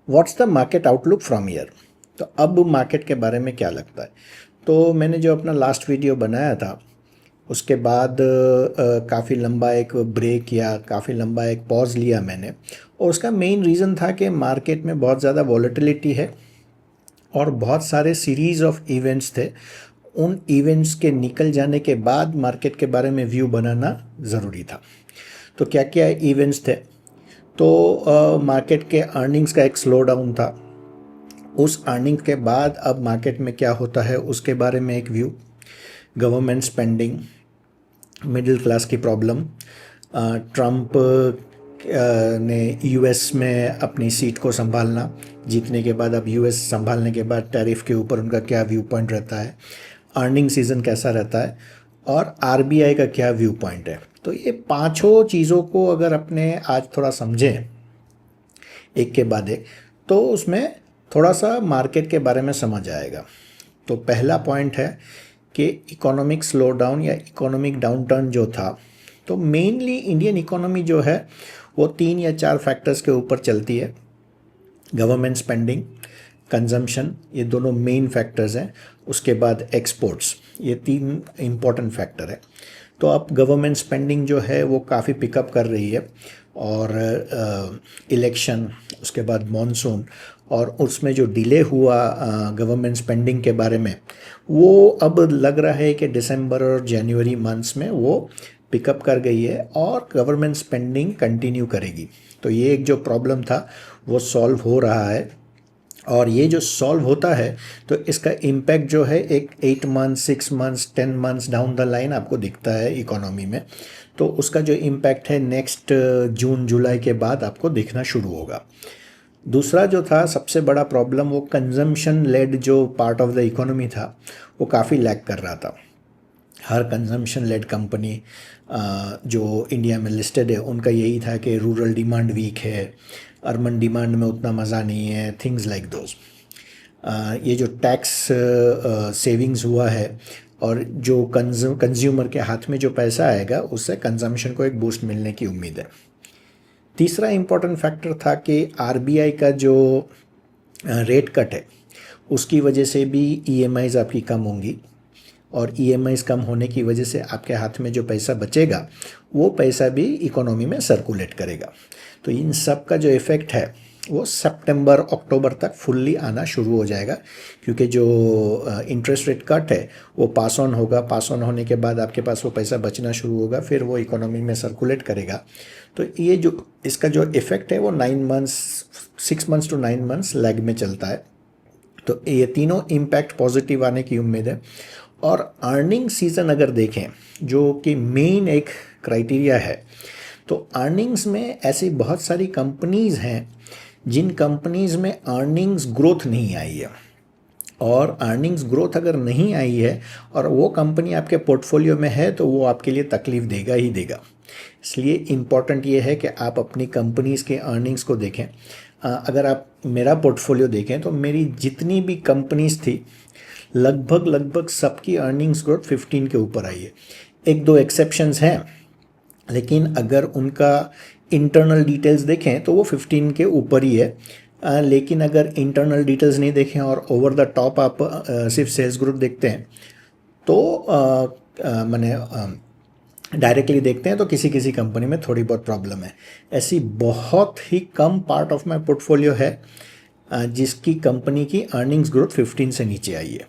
What's the market outlook from year. तो अब market के बारे में क्या लगता है। तो मैंने जो अपना लास्ट वीडियो बनाया था उसके बाद काफ़ी लंबा एक ब्रेक या काफ़ी लंबा एक पॉज लिया मैंने, और उसका मेन रीज़न था कि मार्केट में बहुत ज़्यादा वॉलेटिलिटी है और बहुत सारे सीरीज़ ऑफ इवेंट्स थे। उन इवेंट्स के निकल जाने के बाद मार्केट के बारे में व्यू बनाना ज़रूरी था। तो क्या क्या इवेंट्स थे। तो मार्केट के अर्निंग्स का एक स्लो डाउन था। उस अर्निंग के बाद अब मार्केट में क्या होता है उसके बारे में एक view. Government spending, middle class की प्रॉब्लम, ट्रम्प ने यूएस में अपनी सीट को संभालना, जीतने के बाद अब यूएस संभालने के बाद टैरिफ के ऊपर उनका क्या व्यू पॉइंट रहता है, अर्निंग सीज़न कैसा रहता है, और आरबीआई का क्या व्यू पॉइंट है। तो ये पांचों चीज़ों को अगर अपने आज थोड़ा समझें एक के बाद एक, तो उसमें थोड़ा सा मार्केट के बारे में समझ आएगा। तो पहला पॉइंट है कि इकोनॉमिक स्लो डाउन या इकोनॉमिक डाउनटर्न जो था, तो मेनली इंडियन इकोनॉमी जो है वो 3 या 4 फैक्टर्स के ऊपर चलती है। गवर्नमेंट स्पेंडिंग, कंजम्पशन, ये दोनों मेन फैक्टर्स हैं। उसके बाद एक्सपोर्ट्स, ये 3 इम्पॉर्टेंट फैक्टर है। तो अब गवर्नमेंट स्पेंडिंग जो है वो काफ़ी पिकअप कर रही है, और इलेक्शन, उसके बाद मॉनसून, और उसमें जो डिले हुआ गवर्नमेंट स्पेंडिंग के बारे में, वो अब लग रहा है कि दिसंबर और जनवरी मंथ्स में वो पिकअप कर गई है और गवर्नमेंट स्पेंडिंग कंटिन्यू करेगी। तो ये एक जो प्रॉब्लम था वो सॉल्व हो रहा है, और ये जो सॉल्व होता है तो इसका इम्पैक्ट जो है एक 8 months, 6 months, 10 months down the line आपको दिखता है इकोनॉमी में। तो उसका जो इम्पैक्ट है नेक्स्ट जून जुलाई के बाद आपको दिखना शुरू होगा। दूसरा जो था सबसे बड़ा प्रॉब्लम, वो कंजम्पशन लेड जो पार्ट ऑफ द इकोनॉमी था वो काफ़ी लैग कर रहा था। हर कंजम्पशन लेड कंपनी जो इंडिया में लिस्टेड है उनका यही था कि रूरल डिमांड वीक है, अर्बन डिमांड में उतना मज़ा नहीं है, थिंग्स लाइक दोज। ये जो टैक्स सेविंग्स हुआ है और जो कंज्यूमर के हाथ में जो पैसा आएगा उससे कंजम्पशन को एक बूस्ट मिलने की उम्मीद है। तीसरा इम्पॉर्टेंट फैक्टर था कि आरबीआई का जो रेट कट है उसकी वजह से भी ईएमआईज़ आपकी कम होंगी, और ईएमआईज़ कम होने की वजह से आपके हाथ में जो पैसा बचेगा वो पैसा भी इकोनॉमी में सर्कुलेट करेगा। तो इन सब का जो इफ़ेक्ट है वो सितंबर अक्टूबर तक फुल्ली आना शुरू हो जाएगा, क्योंकि जो इंटरेस्ट रेट कट है वो पास ऑन होगा। पास ऑन होने के बाद आपके पास वो पैसा बचना शुरू होगा, फिर वो इकोनॉमी में सर्कुलेट करेगा। तो ये जो इसका जो इफ़ेक्ट है वो 9 months, 6 months to 9 months lag में चलता है। तो ये तीनों इम्पैक्ट पॉजिटिव आने की उम्मीद है। और अर्निंग सीज़न अगर देखें जो कि मेन एक क्राइटेरिया है, तो अर्निंग्स में ऐसी बहुत सारी कंपनीज़ हैं जिन कंपनीज़ में अर्निंग्स ग्रोथ नहीं आई है, और अर्निंग्स ग्रोथ अगर नहीं आई है और वो कंपनी आपके पोर्टफोलियो में है तो वो आपके लिए तकलीफ़ देगा ही देगा। इसलिए इम्पॉर्टेंट ये है कि आप अपनी कंपनीज़ के अर्निंग्स को देखें। अगर आप मेरा पोर्टफोलियो देखें तो मेरी जितनी भी कंपनीज़ थी लगभग सबकी अर्निंग्स ग्रोथ 15 के ऊपर आई है। एक दो एक्सेप्शंस हैं, लेकिन अगर उनका इंटरनल डिटेल्स देखें तो वो 15 के ऊपर ही है। लेकिन अगर इंटरनल डिटेल्स नहीं देखें और ओवर द टॉप आप सिर्फ सेल्स ग्रोथ देखते हैं तो मैंने डायरेक्टली देखते हैं तो किसी किसी कंपनी में थोड़ी बहुत प्रॉब्लम है। ऐसी बहुत ही कम पार्ट ऑफ माय पोर्टफोलियो है जिसकी कंपनी की अर्निंग्स ग्रोथ 15 से नीचे आई है।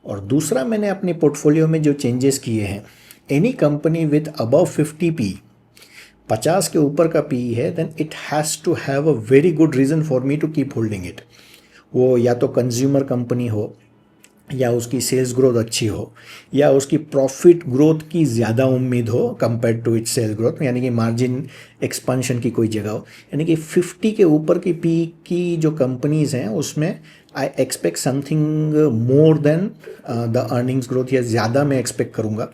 और दूसरा, मैंने अपने पोर्टफोलियो में जो चेंजेस किए हैं, any company with above 50 P, 50 के ऊपर का पी है, then it has to have a very good reason for me to keep holding it. वो या तो कंज्यूमर कंपनी हो, या उसकी सेल्स ग्रोथ अच्छी हो, या उसकी प्रॉफिट ग्रोथ की ज़्यादा उम्मीद हो compare to its sales growth, यानी कि मार्जिन एक्सपांशन की कोई जगह हो। यानी कि 50 के ऊपर की पी की जो कंपनीज़ हैं उसमें I expect something more than the earnings growth, या ज़्यादा मैं एक्सपेक्ट करूँगा।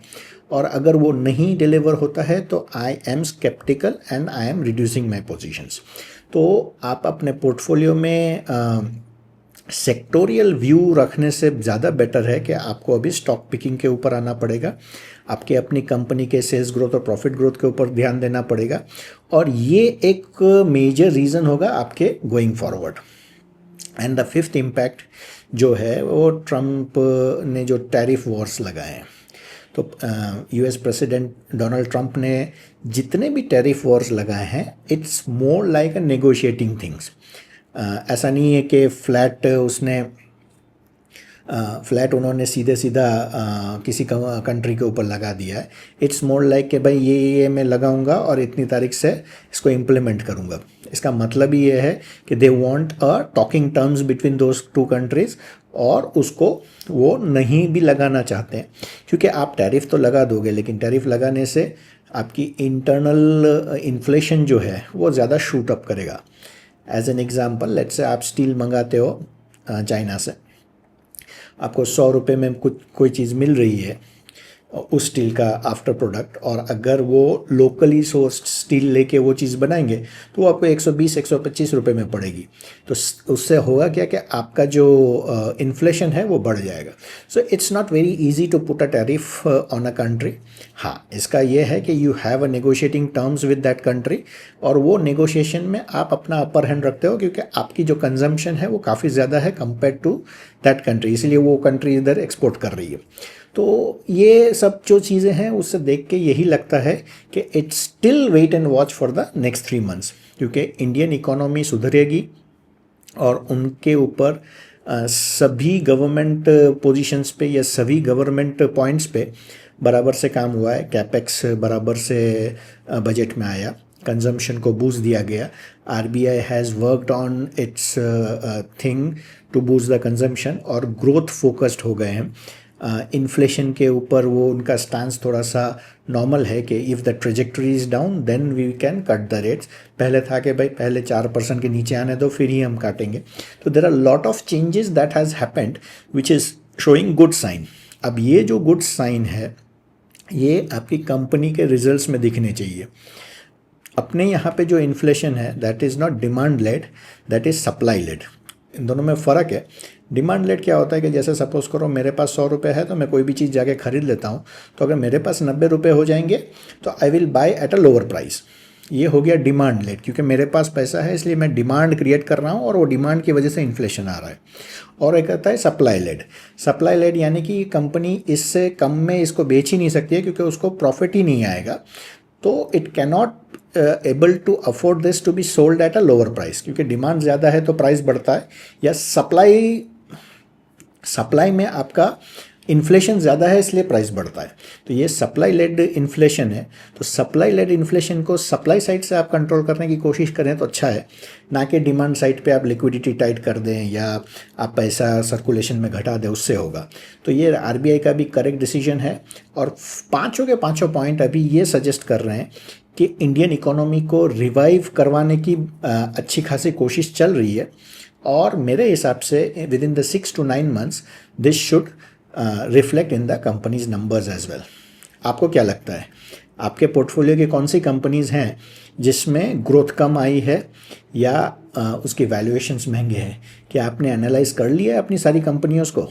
और अगर वो नहीं डिलीवर होता है तो I am sceptical and I am reducing my positions. तो आप अपने पोर्टफोलियो में सेक्टोरियल व्यू रखने से ज़्यादा बेटर है कि आपको अभी स्टॉक पिकिंग के ऊपर आना पड़ेगा। आपके अपनी कंपनी के सेल्स ग्रोथ और प्रॉफिट ग्रोथ के ऊपर ध्यान देना पड़ेगा, और ये एक मेजर रीज़न होगा आपके going forward. And the fifth impact जो है वो ट्रम्प ने जो टैरिफ वॉर्स लगाए हैं, तो यूएस प्रेसिडेंट डोनाल्ड ट्रम्प ने जितने भी टैरिफ वॉर्स लगाए हैं, it's more like a negotiating things. ऐसा नहीं है कि फ्लैट उन्होंने सीधे सीधा किसी कंट्री के ऊपर लगा दिया है। इट्स मोर लाइक कि भाई ये मैं लगाऊंगा और इतनी तारीख से इसको इम्प्लीमेंट करूंगा। इसका मतलब ही ये है कि they want a talking terms between those two countries, और उसको वो नहीं भी लगाना चाहते हैं, क्योंकि आप टैरिफ तो लगा दोगे, लेकिन टैरिफ लगाने से आपकी इंटरनल इन्फ्लेशन जो है वो ज़्यादा शूट अप करेगा। As an example, let's say आप स्टील मंगाते हो चाइना से, आपको 100 रुपये में कुछ कोई चीज़ मिल रही है उस स्टील का आफ्टर प्रोडक्ट, और अगर वो लोकली सोर्स्ड स्टील लेके वो चीज़ बनाएंगे तो वो आपको 120-125 रुपये में पड़ेगी। तो उससे होगा क्या कि आपका जो इन्फ्लेशन है वो बढ़ जाएगा। So it's not very easy to put a tariff on a country. हाँ, इसका ये है कि you have a negotiating terms with that country, और वो नेगोशिएशन में आप अपना अपर हैंड रखते हो, क्योंकि आपकी जो कंजम्पशन है वो काफ़ी ज़्यादा है कंपेयर टू दैट कंट्री, इसलिए वो कंट्री इधर एक्सपोर्ट कर रही है। तो ये सब जो चीज़ें हैं उससे देख के यही लगता है कि it's still wait and watch for the next 3 months, क्योंकि इंडियन इकोनॉमी सुधरेगी और उनके ऊपर सभी गवर्नमेंट पोजीशंस पे या सभी गवर्नमेंट पॉइंट्स पे बराबर से काम हुआ है। कैपेक्स बराबर से बजट में आया, कंजम्पशन को बूस्ट दिया गया। RBI has worked on its thing to boost the consumption, और ग्रोथ फोकस्ड हो गए हैं। इन्फ्लेशन के ऊपर वो उनका स्टांस थोड़ा सा नॉर्मल है कि if the trajectory is down then we can cut the rates. पहले था कि भाई पहले 4% के नीचे आने दो फिर ही हम काटेंगे। तो there are lot of changes that has happened which is showing good sign. अब ये जो गुड साइन है ये आपकी कंपनी के रिजल्ट्स में दिखने चाहिए। अपने यहाँ पे जो इन्फ्लेशन है that is not demand led, that is supply led. इन दोनों में फ़र्क है। डिमांड लेड क्या होता है कि जैसे सपोज़ करो मेरे पास 100 रुपये है तो मैं कोई भी चीज़ जाके ख़रीद लेता हूँ, तो अगर मेरे पास 90 रुपये हो जाएंगे तो I will by eight a lower price. ये हो गया डिमांड लेड, क्योंकि मेरे पास पैसा है इसलिए मैं डिमांड क्रिएट कर रहा हूँ और वो डिमांड की वजह से इन्फ्लेशन आ रहा है। और एक आता है सप्लाई लेड। सप्लाई लेड यानी कि कंपनी इससे कम में इसको बेच ही नहीं सकती है, क्योंकि उसको प्रॉफिट ही नहीं आएगा, तो it cannot able to afford this to be sold at a lower price, क्योंकि डिमांड ज़्यादा है तो प्राइस बढ़ता है, या सप्लाई में आपका इन्फ्लेशन ज़्यादा है इसलिए प्राइस बढ़ता है। तो ये सप्लाई लेड इन्फ्लेशन है। तो सप्लाई लेड इन्फ्लेशन को सप्लाई साइड से आप कंट्रोल करने की कोशिश करें तो अच्छा है, ना कि डिमांड साइड पे आप लिक्विडिटी टाइट कर दें या आप पैसा सर्कुलेशन में घटा दें, उससे होगा। तो ये आरबीआई का भी करेक्ट डिसीजन है, और पाँचों के पाँचों पॉइंट अभी ये सजेस्ट कर रहे हैं कि इंडियन इकोनॉमी को रिवाइव करवाने की अच्छी खासी कोशिश चल रही है, और मेरे हिसाब से within the 6 to 9 months this should reflect in the company's numbers as well. आपको क्या लगता है, आपके पोर्टफोलियो की कौन सी कंपनीज हैं जिसमें ग्रोथ कम आई है या उसकी वैल्यूएशंस महंगे हैं? क्या आपने एनालाइज कर लिया है अपनी सारी कंपनियों को?